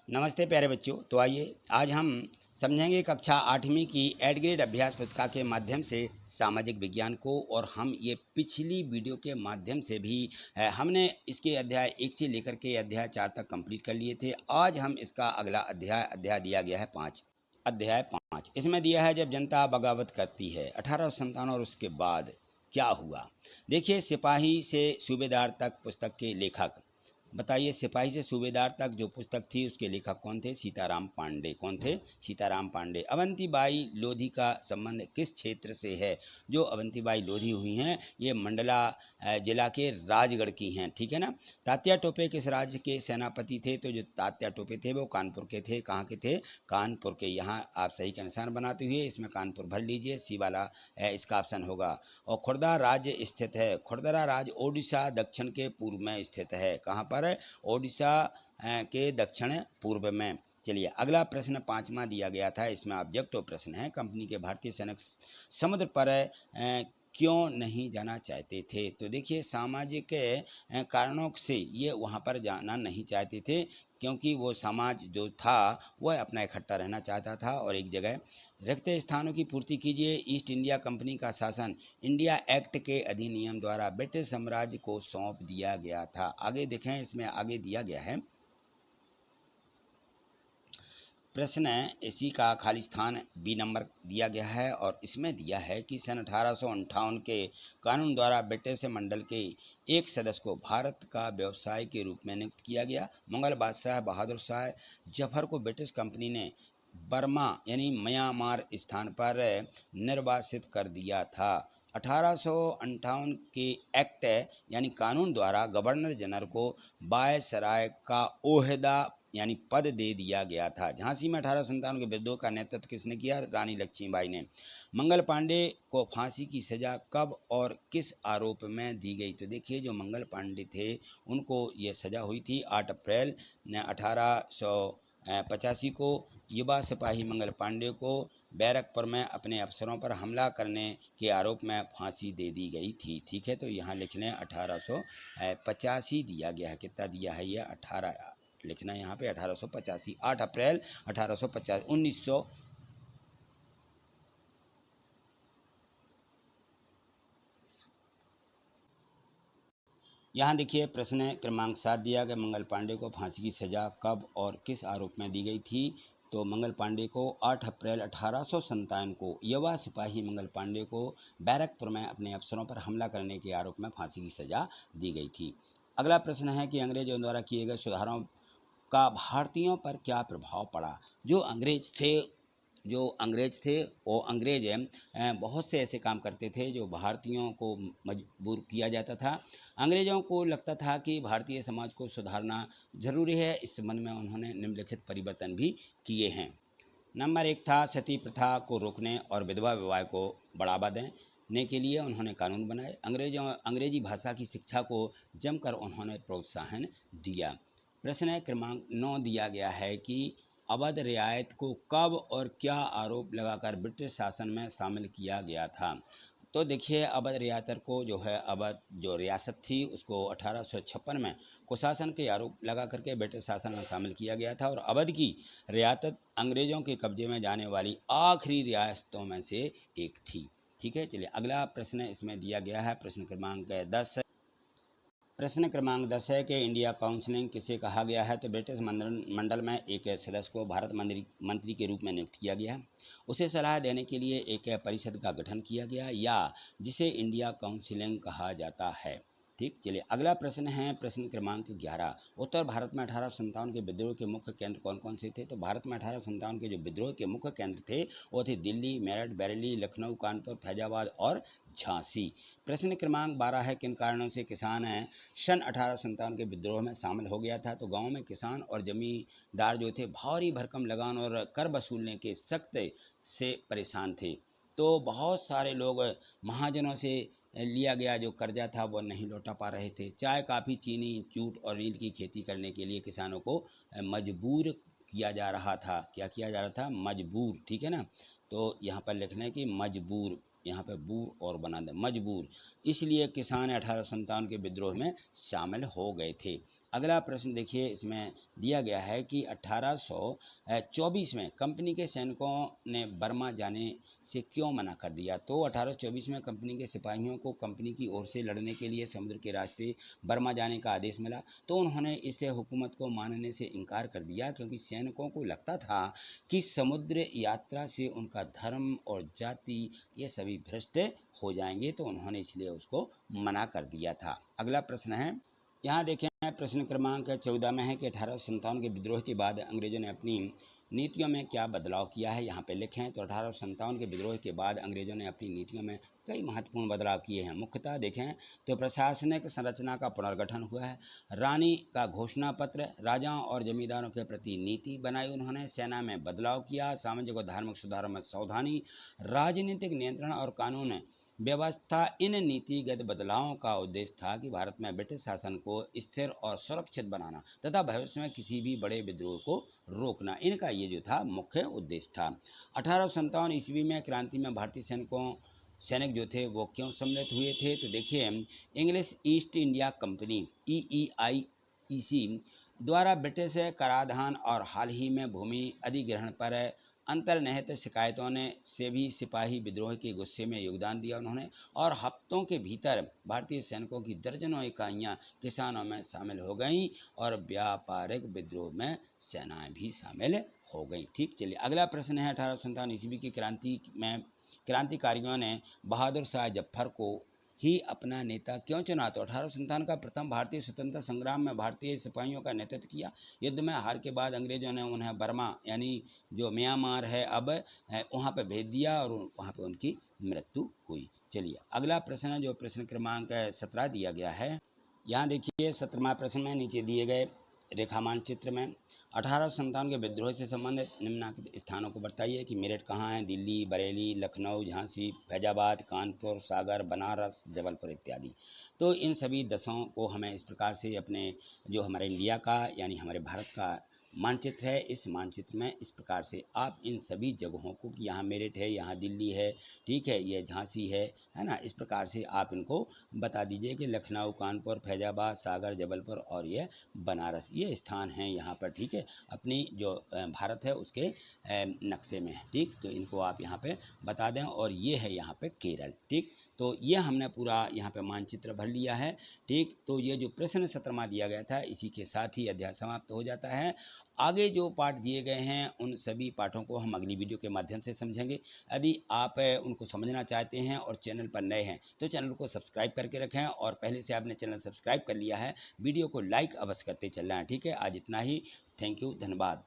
नमस्ते प्यारे बच्चों। तो आइए आज हम समझेंगे कक्षा 8वीं की एड ग्रेड अभ्यास पुस्तिका के माध्यम से सामाजिक विज्ञान को। और हम ये पिछली वीडियो के माध्यम से भी हमने इसके अध्याय 1 से लेकर के अध्याय 4 तक कंप्लीट कर लिए थे। आज हम इसका अगला अध्याय दिया गया है 5। अध्याय 5 इसमें दिया है जब जनता बगावत करती है 1857 और उसके बाद क्या हुआ। देखिए, सिपाही से सूबेदार तक पुस्तक के लेखक बताइए। सिपाही से सूबेदार तक जो पुस्तक थी उसके लेखक कौन थे? सीताराम पांडे। कौन थे? सीताराम पांडे। अवंतीबाई लोधी का संबंध किस क्षेत्र से है? जो अवंतीबाई लोधी हुई हैं ये मंडला जिला के राजगढ़ की हैं, ठीक है ना। तात्या टोपे किस राज्य के सेनापति थे? तो जो तात्या टोपे थे वो कानपुर के थे। कहाँ के थे? कानपुर के। यहाँ आप सही का निशान बनाते हुए इसमें कानपुर भर लीजिए, सी वाला इसका ऑप्शन होगा। और खुर्दा राज्य स्थित है। खुर्दरा राज्य ओडिशा दक्षिण के पूर्व में स्थित है। कहाँ पर? ओडिशा के दक्षिण पूर्व में। चलिए अगला प्रश्न 5वां दिया गया था, इसमें ऑब्जेक्टिव प्रश्न है। कंपनी के भारतीय सैनिक समुद्र पर क्यों नहीं जाना चाहते थे? तो देखिए, सामाजिक कारणों से ये वहाँ पर जाना नहीं चाहते थे, क्योंकि वो समाज जो था वह अपना इकट्ठा रहना चाहता था और एक जगह। रिक्त स्थानों की पूर्ति कीजिए। ईस्ट इंडिया कंपनी का शासन इंडिया एक्ट के अधिनियम द्वारा ब्रिटिश साम्राज्य को सौंप दिया गया था। आगे देखें, इसमें आगे दिया गया है प्रश्न इसी का खाली स्थान बी नंबर दिया गया है। और इसमें दिया है कि सन 1858 के कानून द्वारा ब्रिटिश मंडल के एक सदस्य को भारत का व्यवसाय के रूप में नियुक्त किया गया। मुगल बादशाह बहादुर शाह जफर को ब्रिटिश कंपनी ने बर्मा यानी म्यांमार स्थान पर निर्वासित कर दिया था। 1858 के एक्ट यानी कानून द्वारा गवर्नर जनरल को वायसराय का ओहदा यानी पद दे दिया गया था। झांसी में 1857 के विद्रोह का नेतृत्व किसने किया? रानी लक्ष्मीबाई ने। मंगल पांडे को फांसी की सजा कब और किस आरोप में दी गई? तो देखिए, जो मंगल पांडे थे उनको ये सजा हुई थी 8 अप्रैल 1885 को। युवा सिपाही मंगल पांडे को बैरकपुर में अपने अफसरों पर हमला करने के आरोप में फांसी दे दी गई थी, ठीक है। तो यहाँ लिख लें 1885 दिया गया है। कितना दिया है? ये 18 लिखना है यहाँ पे 1885। 8 अप्रैल 1850 1900। यहाँ देखिए प्रश्न क्रमांक 7 दिया गया, मंगल पांडे को फांसी की सजा कब और किस आरोप में दी गई थी? तो मंगल पांडे को 8 अप्रैल 1857 को युवा सिपाही मंगल पांडे को बैरकपुर में अपने अफसरों पर हमला करने के आरोप में फांसी की सजा दी गई थी। अगला प्रश्न है कि अंग्रेजों द्वारा किए गए सुधारों का भारतीयों पर क्या प्रभाव पड़ा? जो अंग्रेज थे वो अंग्रेज बहुत से ऐसे काम करते थे जो भारतीयों को मजबूर किया जाता था। अंग्रेज़ों को लगता था कि भारतीय समाज को सुधारना ज़रूरी है। इस संबंध में उन्होंने निम्नलिखित परिवर्तन भी किए हैं। नंबर 1 था सती प्रथा को रोकने और विधवा विवाह को बढ़ावा देने के लिए उन्होंने कानून बनाए। अंग्रेजी भाषा की शिक्षा को जमकर उन्होंने प्रोत्साहन दिया। प्रश्न क्रमांक 9 दिया गया है कि अवध रियायत को कब और क्या आरोप लगाकर ब्रिटिश शासन में शामिल किया गया था? तो देखिए, अवध रियासत को जो है अवध जो रियासत थी उसको 1856 में कुशासन के आरोप लगा करके ब्रिटिश शासन में शामिल किया गया था। और अवध की रियासत अंग्रेज़ों के कब्जे में जाने वाली आखिरी रियासतों में से एक थी, ठीक है। चलिए अगला प्रश्न इसमें दिया गया है, प्रश्न क्रमांक 10। प्रश्न क्रमांक 10 है कि इंडिया काउंसिलिंग किसे कहा गया है? तो ब्रिटिश मंडल में एक सदस्य को भारत मंत्री के रूप में नियुक्त किया गया है। उसे सलाह देने के लिए एक परिषद का गठन किया गया या जिसे इंडिया काउंसिलिंग कहा जाता है, ठीक। चलिए अगला प्रश्न है, प्रश्न क्रमांक 11। उत्तर भारत में 1857 के विद्रोह के मुख्य केंद्र कौन कौन से थे? तो भारत में 1857 के जो विद्रोह के मुख्य केंद्र थे वो थे दिल्ली, मेरठ, बरेली, लखनऊ, कानपुर, फैजाबाद और झांसी। प्रश्न क्रमांक 12 है, किन कारणों से किसान सन 1857 के विद्रोह में शामिल हो गया था? तो गांव में किसान और जमींदार जो थे भारी भरकम लगान और कर वसूलने के सख्त से परेशान थे। तो बहुत सारे लोग महाजनों से लिया गया जो कर्जा था वो नहीं लौटा पा रहे थे। चाय, काफ़ी, चीनी, जूट और रील की खेती करने के लिए किसानों को मजबूर किया जा रहा था। क्या किया जा रहा था? मजबूर, ठीक है ना। तो यहाँ पर लिखना है कि मजबूर, यहाँ पे बूर और बना दें मजबूर। इसलिए किसान 1857 के विद्रोह में शामिल हो गए थे। अगला प्रश्न देखिए, इसमें दिया गया है कि 1824 में कंपनी के सैनिकों ने बर्मा जाने से क्यों मना कर दिया। तो 1824 में कंपनी के सिपाहियों को कंपनी की ओर से लड़ने के लिए समुद्र के रास्ते बर्मा जाने का आदेश मिला, तो उन्होंने इसे हुकूमत को मानने से इनकार कर दिया, क्योंकि सैनिकों को लगता था कि समुद्र यात्रा से उनका धर्म और जाति ये सभी भ्रष्ट हो जाएंगे, तो उन्होंने इसलिए उसको मना कर दिया था। अगला प्रश्न है, यहाँ देखें प्रश्न क्रमांक 14 में है कि 1857 के विद्रोह के बाद अंग्रेजों ने अपनी नीतियों में क्या बदलाव किया है, यहाँ पे लिखें। तो 1857 के विद्रोह के बाद अंग्रेजों ने अपनी नीतियों में कई महत्वपूर्ण बदलाव किए हैं। मुख्यतः देखें तो प्रशासनिक संरचना का पुनर्गठन हुआ है, रानी का घोषणा पत्र, राजाओं और जमींदारों के प्रति नीति बनाई उन्होंने, सेना में बदलाव किया, सामाजिक और धार्मिक सुधारों में सावधानी, राजनीतिक नियंत्रण और कानून व्यवस्था। इन नीतिगत बदलावों का उद्देश्य था कि भारत में ब्रिटिश शासन को स्थिर और सुरक्षित बनाना तथा भविष्य में किसी भी बड़े विद्रोह को रोकना, इनका ये जो था मुख्य उद्देश्य था। 1857 ईस्वी में क्रांति में भारतीय सैनिक जो थे वो क्यों सम्मिलित हुए थे। तो देखिए, English east India company EEIEC द्वारा ब्रिटिश कराधान और हाल ही में भूमि अधिग्रहण पर अंतर्निहित शिकायतों ने से भी सिपाही विद्रोह के गुस्से में योगदान दिया उन्होंने, और हफ्तों के भीतर भारतीय सैनिकों की दर्जनों इकाइयाँ किसानों में शामिल हो गईं और व्यापारिक विद्रोह में सेनाएं भी शामिल हो गईं। ठीक, चलिए अगला प्रश्न है, 1857 ईस्वी की क्रांतिकारियों ने बहादुर शाह जफर को ही अपना नेता क्यों चुना। तो 1857 का प्रथम भारतीय स्वतंत्रता संग्राम में भारतीय सिपाहियों का नेतृत्व किया। युद्ध में हार के बाद अंग्रेजों ने उन्हें बर्मा यानी जो म्यांमार है अब वहाँ पर भेज दिया और वहाँ पर उनकी मृत्यु हुई। चलिए अगला प्रश्न है, जो प्रश्न क्रमांक 17 दिया गया है। यहाँ देखिए 17वां प्रश्न में नीचे दिए गए रेखा मानचित्र में 1857 के विद्रोह से संबंधित निम्नलिखित स्थानों को बताइए कि मेरठ कहाँ है। दिल्ली, बरेली, लखनऊ, झांसी, फैजाबाद, कानपुर, सागर, बनारस, जबलपुर इत्यादि। तो इन सभी 10 को हमें इस प्रकार से अपने जो हमारे इंडिया का यानी हमारे भारत का मानचित्र है, इस मानचित्र में इस प्रकार से आप इन सभी जगहों को कि यहाँ मेरठ है, यहाँ दिल्ली है, ठीक है, ये झांसी है ना, इस प्रकार से आप इनको बता दीजिए कि लखनऊ, कानपुर, फैजाबाद, सागर, जबलपुर और ये बनारस ये स्थान हैं यहाँ पर। ठीक है, अपनी जो भारत है उसके नक्शे में। ठीक, तो इनको आप यहाँ पे बता दें, और ये है यहाँ पे केरल। ठीक, तो ये हमने पूरा यहाँ पे मानचित्र भर लिया है। ठीक, तो ये जो प्रश्न 17वां दिया गया था, इसी के साथ ही अध्याय समाप्त हो जाता है। आगे जो पाठ दिए गए हैं उन सभी पाठों को हम अगली वीडियो के माध्यम से समझेंगे। यदि आप उनको समझना चाहते हैं और चैनल पर नए हैं तो चैनल को सब्सक्राइब करके रखें, और पहले से आपने चैनल सब्सक्राइब कर लिया है वीडियो को लाइक अवश्य करते चलना है। ठीक है, आज इतना ही। थैंक यू, धन्यवाद।